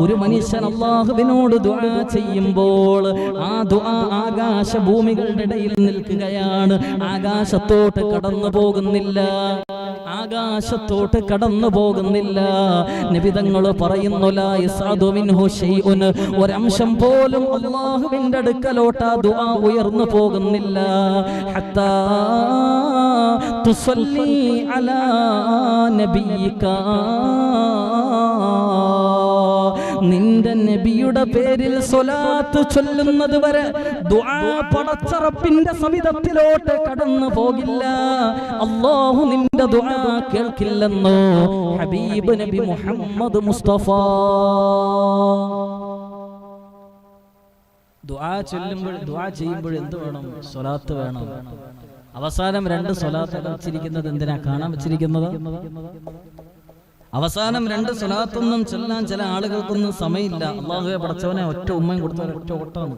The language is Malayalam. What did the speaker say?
ഒരു മനുഷ്യൻ അല്ലാഹുവിനോട് ദുആ ചെയ്യുമ്പോൾ ആ ദുആ ആകാശഭൂമികളുടെ ഇടയിൽ നിൽക്കുകയാണ്, ആകാശത്തോട്ട് കടന്നു പോകുന്നില്ല, ആകാശത്തോട്ട് കടന്നു പോകുന്നില്ല. നബി തങ്ങൾ പറയുന്നു, ലാ യസ്അദു മിൻഹു ശൈഉൻ, ഒരംശം പോലും അല്ലാഹുവിന്റെ അടുക്കലോട്ട് ആ ദുആ ഉയർന്നു പോകുന്നില്ല. ഹത്താ തുസല്ലി അലാ നബിയിക, നിന്റെ നബിയുടെ പേരിൽ സ്വലാത്ത് ചൊല്ലുന്നത് വരെ ദുആ പടച്ചറപ്പിന്റെ സവിധത്തിലോട്ട് കടന്നു പോകില്ല. അല്ലാഹു നിന്റെ ദുആ കേൾക്കില്ലെന്നോ ഹബീബ് നബി മുഹമ്മദ് മുസ്തഫ. ദുആ ചൊല്ലുമ്പോൾ, ദുആ ചെയ്യുമ്പോൾ എന്ത് വേണം? സ്വലാത്ത് വേണം. അവസാനം 2 സ്വലാത്ത് വെച്ചിരിക്കുന്നത് എന്തിനാ? കാണാൻ വെച്ചിരിക്കുന്നത്. അവസാനം 2 സ്വലാത്തൊന്നും ചൊല്ലാൻ ചില ആളുകൾക്കൊന്നും സമയമില്ല. അല്ലാഹുവേ പടച്ചവനെ, ഒറ്റ ഉമ്മയും കൊടുത്ത ഒറ്റ ഓട്ടാണ്.